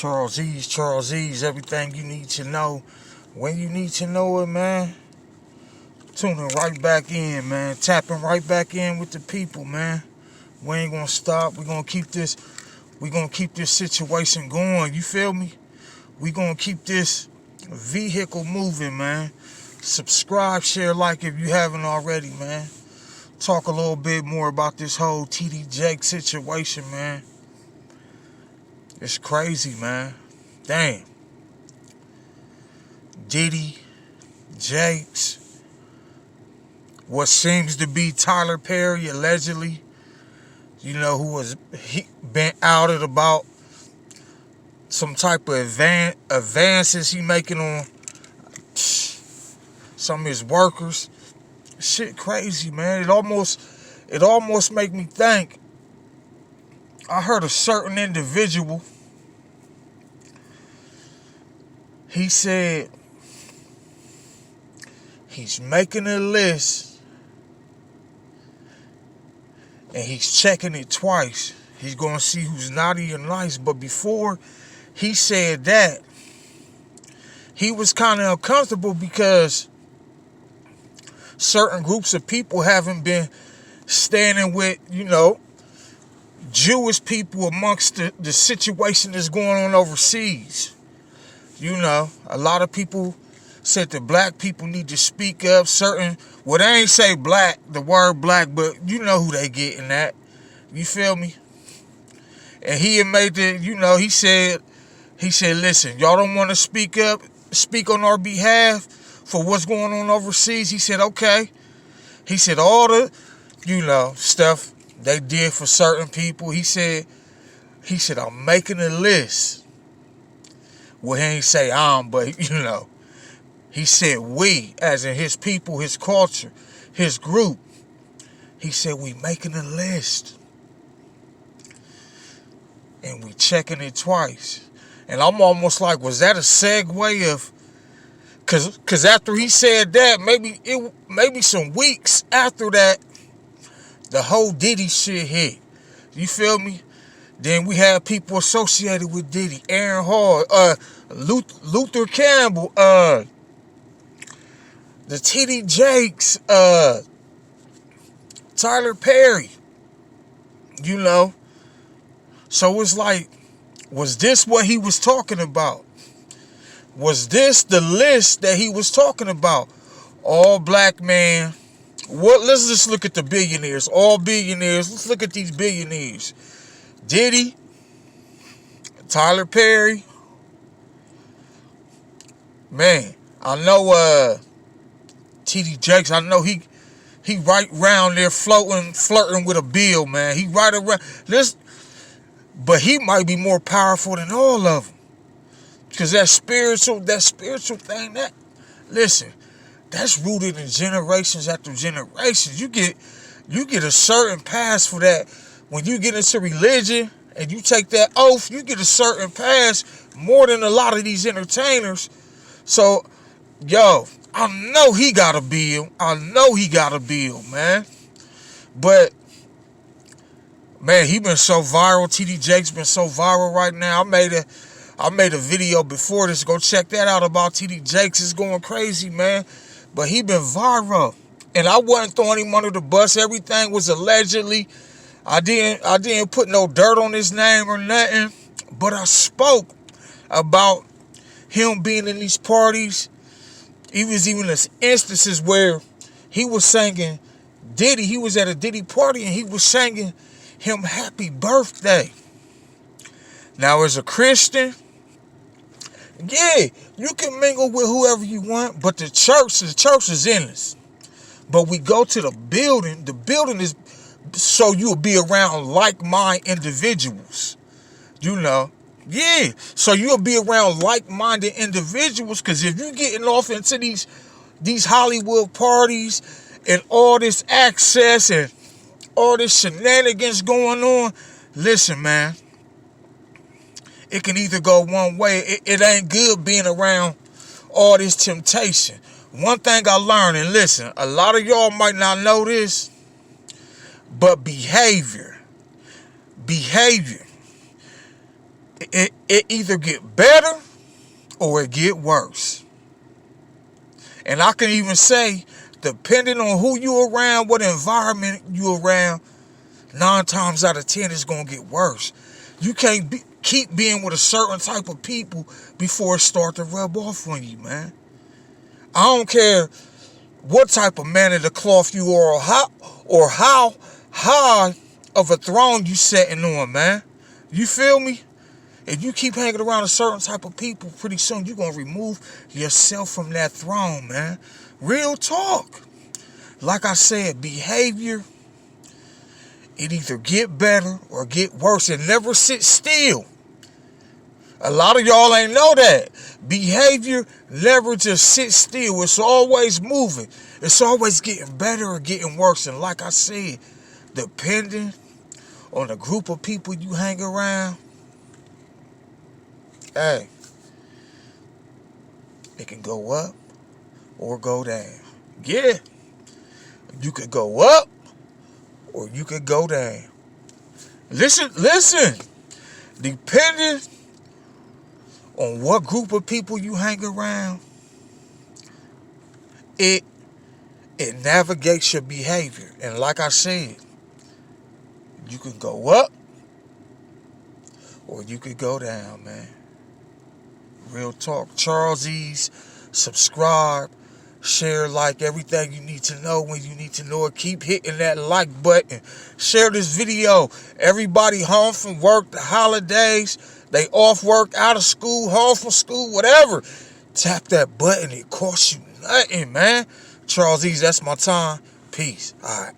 Charles E's, everything you need to know when you need to know it, man. Tuning right back in, man. Tapping right back in with the people, man. We ain't gonna stop. We're gonna keep this situation going. You feel me? We gonna keep this vehicle moving, man. Subscribe, share, like if you haven't already, man. Talk a little bit more about this whole tdjakes situation, man. It's crazy, man. Damn. Diddy, Jakes, what seems to be Tyler Perry, allegedly, you know, who was been outed about some type of advances he making on some of his workers. Shit crazy, man. It almost make me think. I heard a certain individual, he said he's making a list and he's checking it twice. He's going to see who's naughty and nice. But before he said that, he was kind of uncomfortable because certain groups of people haven't been standing with, you know, Jewish people amongst the situation that's going on overseas. You know, a lot of people said that black people need to speak up. Well, they ain't say black, the word black, but you know who they getting at. You feel me? And he had made the, you know, he said, listen, y'all don't want to speak up, speak on our behalf for what's going on overseas. He said, okay. He said, all the, you know, stuff they did for certain people. He said, I'm making a list. Well, he ain't say but, you know, he said we, as in his people, his culture, his group. He said, we making a list. And we checking it twice. And I'm almost like, was that a segue of, cause after he said that, maybe some weeks after that, the whole Diddy shit hit. You feel me? Then we have people associated with Diddy, Aaron Hall, Luther Campbell, the tdjakes, Tyler Perry. You know? So it's like, was this what he was talking about? Was this the list that he was talking about? All black man. Let's just look at the billionaires. All billionaires. Let's look at these billionaires. Diddy, Tyler Perry. Man, I know tdjakes. I know he right around there flirting with a bill, man. He right around this. But he might be more powerful than all of them. Because that spiritual thing, listen, that's rooted in generations after generations. You get a certain pass for that. When you get into religion and you take that oath, you get a certain pass more than a lot of these entertainers. So, yo, I know he got a bill. Man. But man, he been so viral. tdjakes been so viral right now. I made a video before this. Go check that out about tdjakes. It's going crazy, man. But he been viral. And I wasn't throwing him under the bus. Everything was allegedly. I didn't put no dirt on his name or nothing. But I spoke about him being in these parties. He was even instances where he was singing Diddy. He was at a Diddy party and he was singing him happy birthday. Now, as a Christian, yeah, you can mingle with whoever you want, but the church is in this. But we go to the building. The building is so you'll be around like-minded individuals. You know, yeah. So you'll be around like-minded individuals, because if you're getting off into these Hollywood parties and all this access and all this shenanigans going on, listen, man, it can either go one way. It ain't good being around all this temptation. One thing I learned, and listen, a lot of y'all might not know this, but behavior. It either get better or it get worse. And I can even say, depending on who you around, what environment you around, 9 times out of 10 it's gonna get worse. You can't keep being with a certain type of people before it start to rub off on you, man. I don't care what type of man of the cloth you are, or how high of a throne you sitting on, man. You feel me? If you keep hanging around a certain type of people, pretty soon you're gonna remove yourself from that throne, man. Real talk. Like I said, behavior, it either get better or get worse. It never sit still. A lot of y'all ain't know that. Behavior never just sits still. It's always moving. It's always getting better or getting worse. And like I said, depending on the group of people you hang around, hey, it can go up or go down. Yeah, you could go up or you could go down. Listen. Depending on what group of people you hang around, it navigates your behavior. And like I said, you can go up or you could go down, man. Real talk. Charles E's. Subscribe, share, like, everything you need to know when you need to know it. Keep hitting that like button. Share this video. Everybody home from work, the holidays, they off work, out of school, home from school, whatever. Tap that button. It costs you nothing, man. Charles E's, that's my time. Peace. All right.